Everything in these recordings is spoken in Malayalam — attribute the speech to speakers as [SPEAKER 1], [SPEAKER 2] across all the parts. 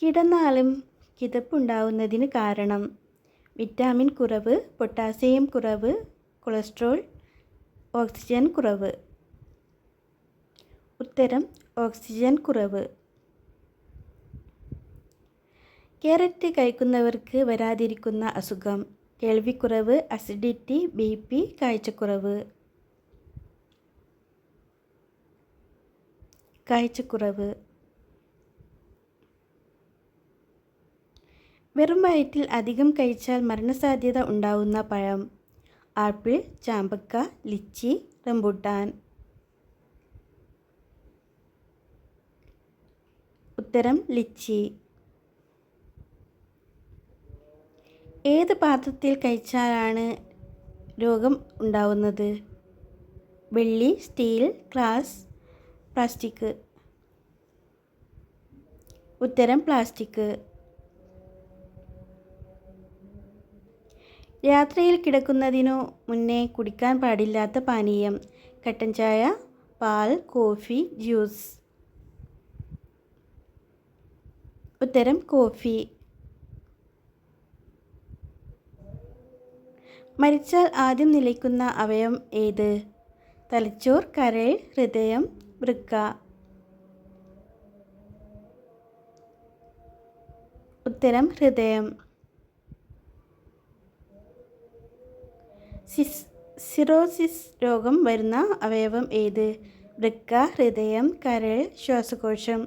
[SPEAKER 1] കിടന്നാലും കിതപ്പുണ്ടാവുന്നതിന് കാരണം വിറ്റാമിൻ കുറവ്, പൊട്ടാസ്യം കുറവ്, കൊളസ്ട്രോൾ, ഓക്സിജൻ കുറവ്. ഉത്തരം ഓക്സിജൻ കുറവ്. ക്യാരറ്റ് കഴിക്കുന്നവർക്ക് വരാതിരിക്കുന്ന അസുഖം: കേൾവിക്കുറവ്, അസിഡിറ്റി, BP, കാഴ്ചക്കുറവ്. കാഴ്ചക്കുറവ്. വെറും വയറ്റിൽ അധികം കഴിച്ചാൽ മരണസാധ്യത ഉണ്ടാവുന്ന പഴം: ആപ്പിൾ, ചാമ്പക്ക, ലിച്ചി, റംബൂട്ടാൻ. ഉത്തരം ലിച്ചി. ഏത് പാത്രത്തിൽ കഴിച്ചാലാണ് രോഗം ഉണ്ടാവുന്നത്? വെള്ളി, സ്റ്റീൽ, ഗ്ലാസ്, പ്ലാസ്റ്റിക്. ഉത്തരം പ്ലാസ്റ്റിക്. രാത്രിയിൽ കിടക്കുന്നതിനു മുന്നേ കുടിക്കാൻ പാടില്ലാത്ത പാനീയം: കട്ടൻ ചായ, പാൽ, കോഫി, ജ്യൂസ്. ഉത്തരം കോഫി. മരിച്ചാൽ ആദ്യം നിലയ്ക്കുന്ന അവയവം ഏത്? തലച്ചോർ, കരൾ, ഹൃദയം, വൃക്ക. ഉത്തരം ഹൃദയം. സിറോസിസ് രോഗം വരുന്ന അവയവം ഏത്? വൃക്ക, ഹൃദയം, കരൾ, ശ്വാസകോശം.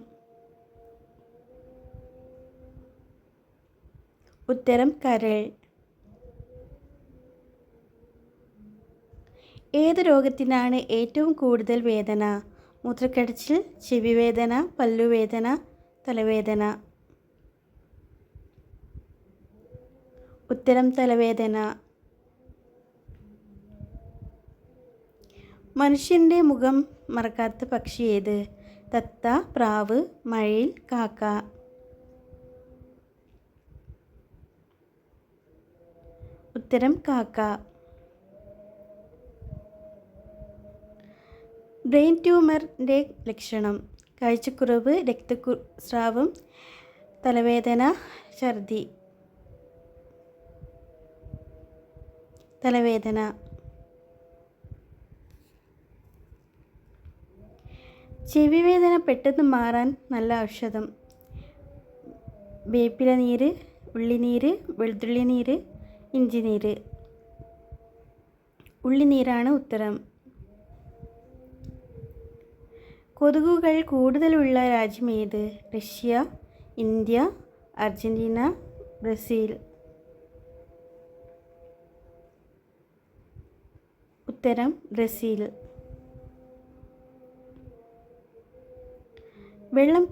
[SPEAKER 1] ഉത്തരം കരൾ. ഏത് രോഗത്തിനാണ് ഏറ്റവും കൂടുതൽ വേദന? മൂത്രക്കടച്ചിൽ, ചെവിവേദന, പല്ലുവേദന, തലവേദന. ഉത്തരം തലവേദന. മനുഷ്യൻ്റെ മുഖം മറക്കാത്ത പക്ഷി ഏത്? തത്ത, പ്രാവ്, മയിൽ, കാക്ക. ഉത്തരം കാക്ക. ബ്രെയിൻ ട്യൂമറിൻ്റെ ലക്ഷണം: കാഴ്ചക്കുറവ്, രക്തസ്രാവം, തലവേദന, ഛർദി. തലവേദന. ചെവിവേദന പെട്ടെന്ന് മാറാൻ നല്ല ഔഷധം: വേപ്പില നീര്, ഉള്ളിനീര്, വെളുത്തുള്ളി നീര്, ഇഞ്ചിനീര്. ഉള്ളിനീരാണ് ഉത്തരം. കൊതുകുകൾ കൂടുതലുള്ള രാജ്യം ഏത്? Russia, India, Argentina, Brazil. ഉത്തരം ബ്രസീൽ. വെള്ളം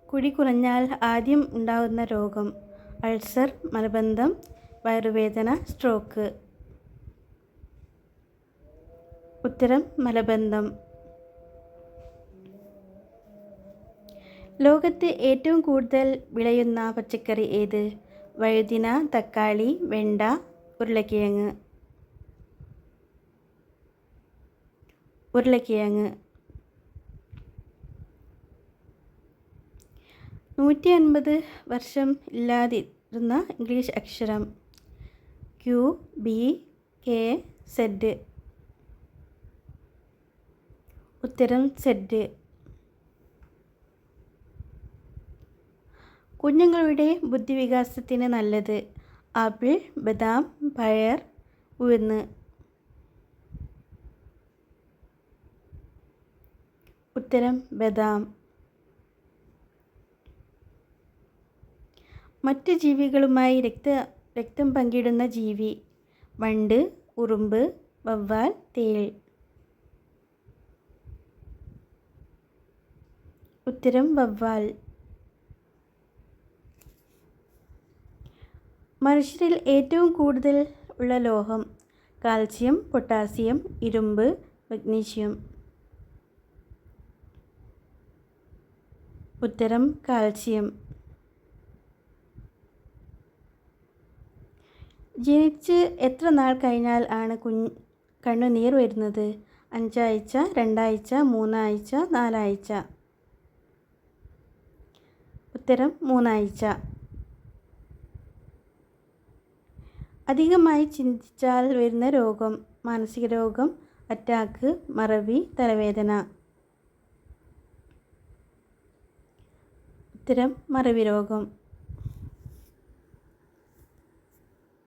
[SPEAKER 1] കുടി കുറഞ്ഞാൽ ആദ്യം ഉണ്ടാകുന്ന രോഗം: അൾസർ, മലബന്ധം, വയറുവേദന, സ്ട്രോക്ക്. ഉത്തരം മലബന്ധം. ലോകത്ത് ഏറ്റവും കൂടുതൽ വിളയുന്ന പച്ചക്കറി ഏത്? വഴുതിന, തക്കാളി, വെണ്ട, ഉരുളക്കിഴങ്ങ്. ഉരുളക്കിഴങ്ങ്. 150 വർഷം ഇല്ലാതിരുന്ന ഇംഗ്ലീഷ് അക്ഷരം: QBKZ. ഉത്തരം Z. കുഞ്ഞുങ്ങളുടെ ബുദ്ധിവികാസത്തിന് നല്ലത്: ആപ്പിൾ, ബദാം, പയർ, ഉഴുന്ന്. ഉത്തരം ബദാം. മറ്റ് ജീവികളുമായി രക്തം പങ്കിടുന്ന ജീവി: വണ്ട്, ഉറുമ്പ്, വവ്വാൽ, തേൾ. ഉത്തരം വവ്വാൽ. മനുഷ്യരിൽ ഏറ്റവും കൂടുതൽ ഉള്ള ലോഹം: കാൽസ്യം, പൊട്ടാസ്യം, ഇരുമ്പ്, മഗ്നീഷ്യം. ഉത്തരം കാൽസ്യം. ജനിച്ച് എത്ര നാൾ കഴിഞ്ഞാൽ ആണ് കണ്ണുനീർ വരുന്നത്? 5 ആഴ്ച, 2 ആഴ്ച, 3 ആഴ്ച, 4 ആഴ്ച. ഉത്തരം 3 ആഴ്ച. അധികമായി ചിന്തിച്ചാൽ വരുന്ന രോഗം. മാനസിക രോഗം, അറ്റാക്ക്, മറവി, തലവേദന. ഉത്തരം മറവി രോഗം.